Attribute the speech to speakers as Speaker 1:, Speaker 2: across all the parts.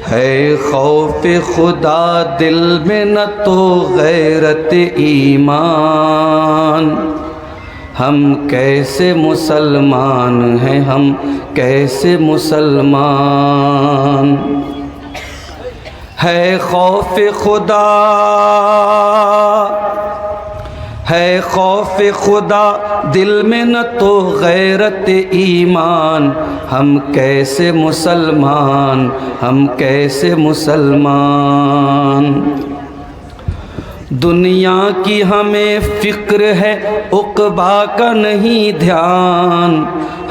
Speaker 1: है खौफ खुदा दिल में न तो गैरत ईमान। हम कैसे मुसलमान हैं, हम कैसे मुसलमान। है खौफ खुदा, है खौफ खुदा दिल में न तो गैरत ईमान। हम कैसे मुसलमान, हम कैसे मुसलमान। दुनिया की हमें फ़िक्र है, उक़बा का नहीं ध्यान।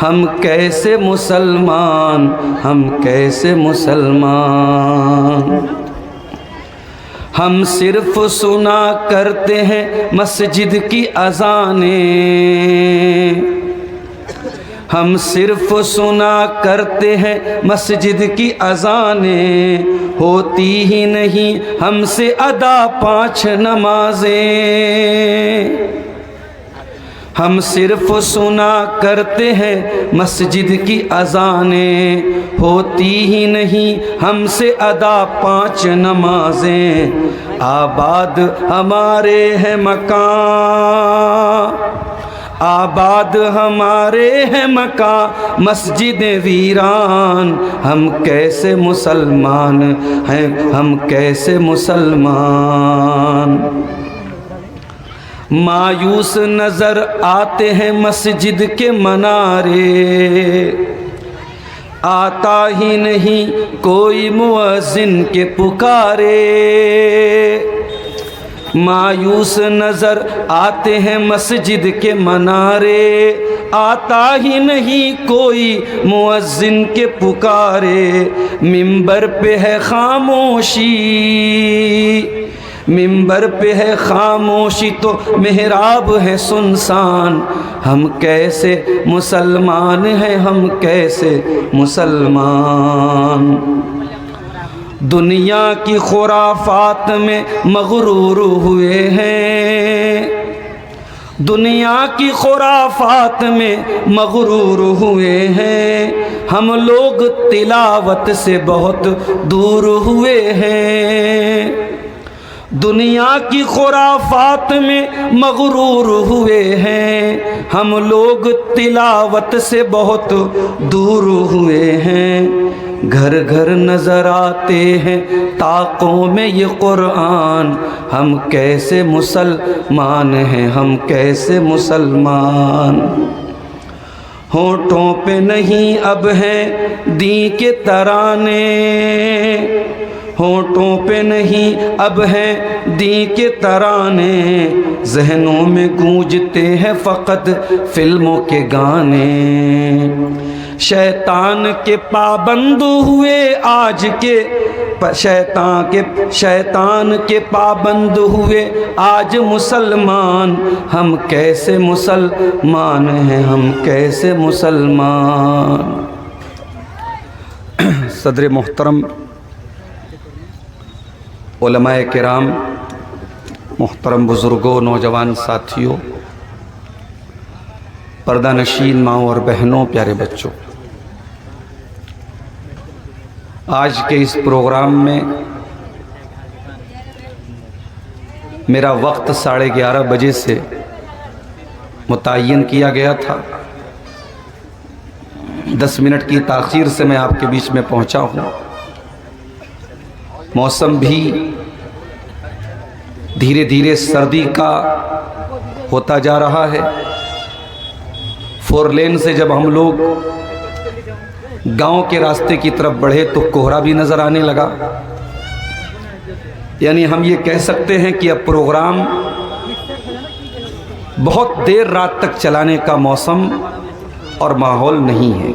Speaker 1: हम कैसे मुसलमान, हम कैसे मुसलमान। हम सिर्फ सुना करते हैं मस्जिद की अज़ानें। हम सिर्फ सुना करते हैं मस्जिद की अज़ानें। होती ही नहीं हमसे अदा 5 नमाज़ें। हम सिर्फ सुना करते हैं मस्जिद की अज़ानें। होती ही नहीं हमसे अदा 5 नमाज़ें। आबाद हमारे हैं मकान, आबाद हमारे हैं मकान, मस्जिद वीरान। हम कैसे मुसलमान हैं, हम कैसे मुसलमान। मायूस नज़र आते हैं मस्जिद के मनारे। आता ही नहीं कोई मुअज़्ज़िन के पुकारे। मायूस नज़र आते हैं मस्जिद के मनारे। आता ही नहीं कोई मुअज़्ज़िन के पुकारे। मिंबर पे है खामोशी, मिंबर पे है खामोशी तो मेहराब है सुनसान। हम कैसे मुसलमान हैं, हम कैसे मुसलमान। दुनिया की खुराफात में मगरूर हुए हैं, दुनिया की खुराफात में मगरूर हुए हैं। हम लोग तिलावत से बहुत दूर हुए हैं। दुनिया की खुराफात में मगरूर हुए हैं। हम लोग तिलावत से बहुत दूर हुए हैं। घर घर नज़र आते हैं ताकों में ये कुरान। हम कैसे मुसलमान हैं, हम कैसे मुसलमान। होठों पे नहीं अब हैं दी के तराने। होठों पे नहीं अब हैं दी के तराने। ज़हनों में गूंजते हैं फ़कत फिल्मों के गाने। शैतान के पाबंद हुए आज के, शैतान के पाबंद हुए आज मुसलमान। हम कैसे मुसलमान हैं, हम कैसे मुसलमान। सदर मोहतरम, उलमाए किराम, मोहतरम बुज़ुर्गों, नौजवान साथियों, पर्दा नशीन माओ और बहनों, प्यारे बच्चों, आज के इस प्रोग्राम में मेरा वक्त 11:30 बजे से मुतय्यन किया गया था। 10 मिनट की ताख़ीर से मैं आपके बीच में पहुंचा हूं। मौसम भी धीरे धीरे सर्दी का होता जा रहा है। 4 लेन से जब हम लोग गांव के रास्ते की तरफ बढ़े तो कोहरा भी नज़र आने लगा। यानी हम ये कह सकते हैं कि अब प्रोग्राम बहुत देर रात तक चलाने का मौसम और माहौल नहीं है।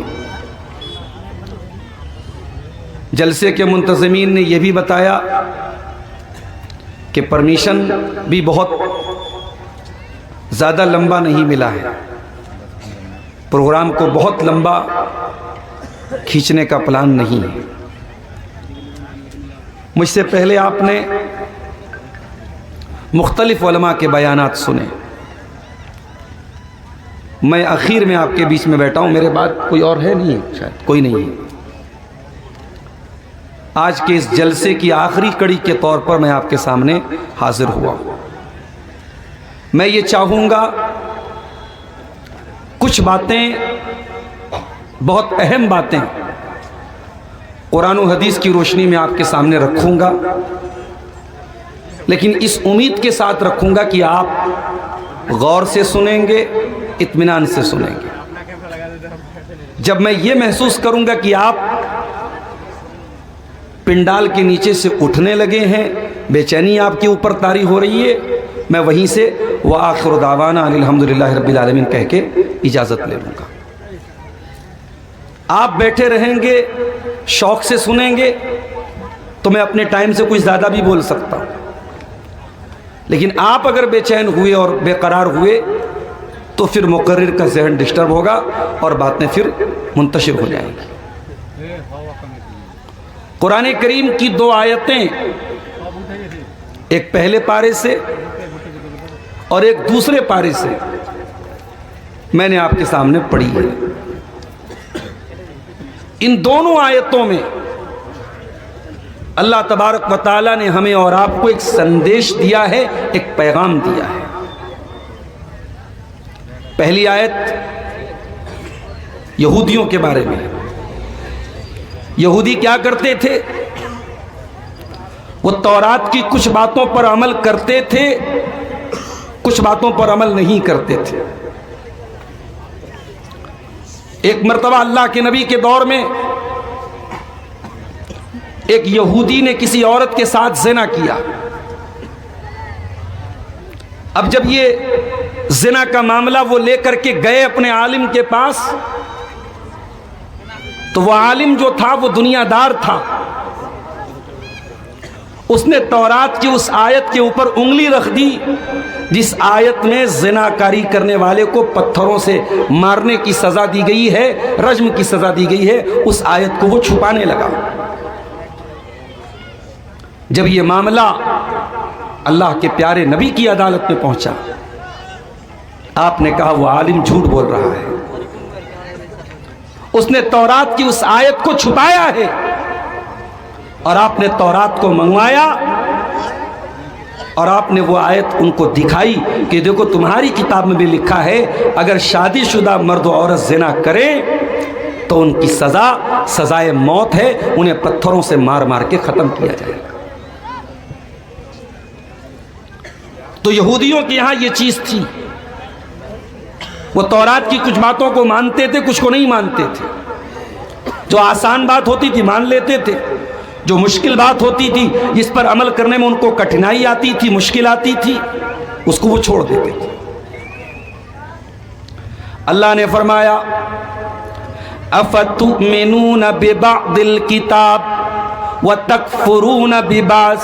Speaker 1: जलसे के मुंतज़मीन ने यह भी बताया कि परमिशन भी बहुत ज़्यादा लंबा नहीं मिला है। प्रोग्राम को बहुत लंबा खींचने का प्लान नहीं है। मुझसे पहले आपने मुख्तलिफ उलमा के बयानात सुने। मैं आखिर में आपके बीच में बैठा हूँ। मेरे बाद कोई और है नहीं है, शायद कोई नहीं है। आज के इस जलसे की आखिरी कड़ी के तौर पर मैं आपके सामने हाजिर हुआ हूँ। मैं ये चाहूँगा कुछ बातें, बहुत अहम बातें कुरान और हदीस की रोशनी में आपके सामने रखूँगा, लेकिन इस उम्मीद के साथ रखूँगा कि आप गौर से सुनेंगे, इत्मीनान से सुनेंगे। जब मैं ये महसूस करूँगा कि आप पिंडाल के नीचे से उठने लगे हैं, बेचैनी आपके ऊपर तारी हो रही है, मैं वहीं से व आखिर दावाना अल्हम्दुलिल्लाहि रब्बिल आलमीन कह के इजाज़त ले लूँगा। आप बैठे रहेंगे, शौक़ से सुनेंगे, तो मैं अपने टाइम से कुछ ज़्यादा भी बोल सकता हूँ, लेकिन आप अगर बेचैन हुए और बेकरार हुए तो फिर मुकर्रिर का ज़हन डिस्टर्ब होगा और बातें फिर मुंतशिर हो जाएंगी। कुरान करीम की 2 आयतें, एक पहले पारे से और एक दूसरे पारे से मैंने आपके सामने पढ़ी है। इन दोनों आयतों में अल्लाह तबारक व तआला ने हमें और आपको एक संदेश दिया है, एक पैगाम दिया है। पहली आयत यहूदियों के बारे में। यहूदी क्या करते थे? वो तौरात की कुछ बातों पर अमल करते थे, कुछ बातों पर अमल नहीं करते थे। एक मर्तबा अल्लाह के नबी के दौर में एक यहूदी ने किसी औरत के साथ ज़िना किया। अब जब ये ज़िना का मामला वो लेकर के गए अपने आलिम के पास, तो वह आलिम जो था वो दुनियादार था। उसने तौरात की उस आयत के ऊपर उंगली रख दी जिस आयत में ज़िनाकारी करने वाले को पत्थरों से मारने की सज़ा दी गई है, रज्म की सज़ा दी गई है। उस आयत को वो छुपाने लगा। जब ये मामला अल्लाह के प्यारे नबी की अदालत में पहुंचा, आपने कहा वो आलिम झूठ बोल रहा है, उसने तौरात की उस आयत को छुपाया है। और आपने तौरात को मंगवाया और आपने वो आयत उनको दिखाई कि देखो तुम्हारी किताब में भी लिखा है अगर शादीशुदा मर्द और औरत ज़िना करें तो उनकी सज़ा सज़ाए मौत है, उन्हें पत्थरों से मार मार के ख़त्म किया जाएगा। तो यहूदियों के यहाँ ये चीज़ थी। वो तौरात की कुछ बातों को मानते थे, कुछ को नहीं मानते थे। जो आसान बात होती थी मान लेते थे, जो मुश्किल बात होती थी, जिस पर अमल करने में उनको कठिनाई आती थी, मुश्किल आती थी, उसको वो छोड़ देते थे। अल्लाह ने फरमाया अफतुमिनून बिबादिल किताब व तकफुरून बिबाज़।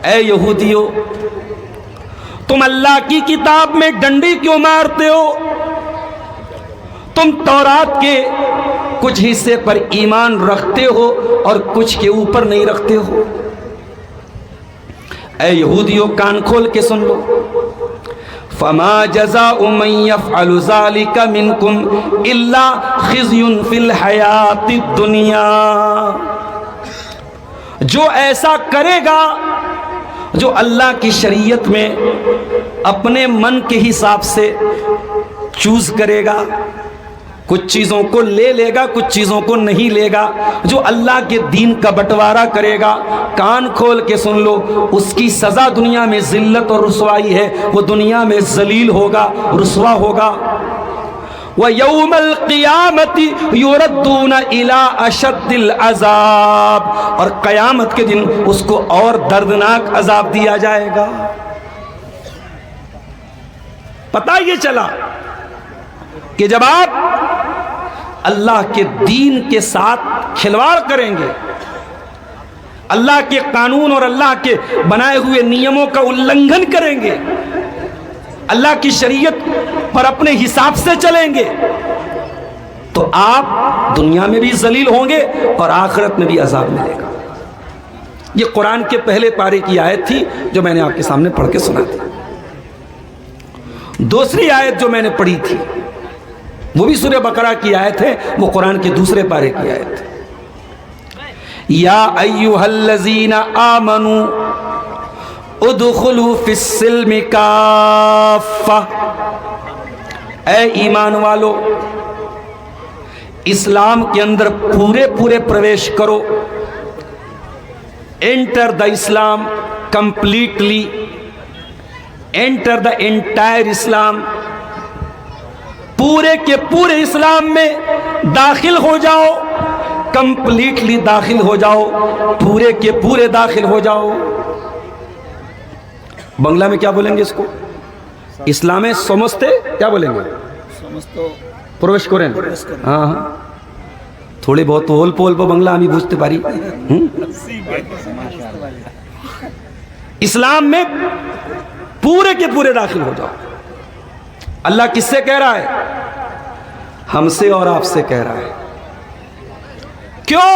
Speaker 1: ऐ यहूदियों, तुम अल्लाह की किताब में डंडी क्यों मारते हो? तुम तौरात के कुछ हिस्से पर ईमान रखते हो और कुछ के ऊपर नहीं रखते हो। ऐ यहूदियों, कान खोल के सुन लो। फमा जज़ाउ मन यफ़अलु ज़ालिका मिनकुम इल्ला ख़िज़्युन फ़िल हयातिद दुनिया। जो ऐसा करेगा, जो अल्लाह की शरीयत में अपने मन के हिसाब से चूज करेगा, कुछ चीज़ों को ले लेगा, कुछ चीज़ों को नहीं लेगा, जो अल्लाह के दीन का बंटवारा करेगा, कान खोल के सुन लो, उसकी सज़ा दुनिया में ज़िल्लत और रुसवाई है। वो दुनिया में ज़लील होगा, रुसवा होगा। व यौमल क़ियामति युरद्दून इला अशद्दिल अज़ाब। और क़यामत के दिन उसको और दर्दनाक अज़ाब दिया जाएगा। पता ये चला कि जब आप अल्लाह के दीन के साथ खिलवाड़ करेंगे, अल्लाह के कानून और अल्लाह के बनाए हुए नियमों का उल्लंघन करेंगे, अल्लाह की शरीयत पर अपने हिसाब से चलेंगे, तो आप दुनिया में भी जलील होंगे और आखिरत में भी अजाब मिलेगा। ये कुरान के पहले पारे की आयत थी जो मैंने आपके सामने पढ़ के सुना थी। दूसरी आयत जो मैंने पढ़ी थी वो भी सूरह बकरा की आयत है, वो कुरान के दूसरे पारे की आयत है। या अय्युहल्लज़ीना आमनू उदखुलू फिस्सिल्मि काफ़्फ़ा, ऐ ईमान वालो इस्लाम के अंदर पूरे पूरे प्रवेश करो। Enter the Islam completely, enter the entire Islam, पूरे के पूरे इस्लाम में दाखिल हो जाओ, कंप्लीटली दाखिल हो जाओ, पूरे के पूरे दाखिल हो जाओ। बांग्ला में क्या बोलेंगे इसको? इस्लामे समझते क्या बोलेंगे? प्रवेश करें। हाँ हाँ, थोड़ी बहुत अल्प अल्प बांग्ला আমি বুঝতে পারি। इस्लाम में पूरे के पूरे दाखिल हो जाओ। अल्लाह किससे कह रहा है? हमसे और आपसे कह रहा है। क्यों?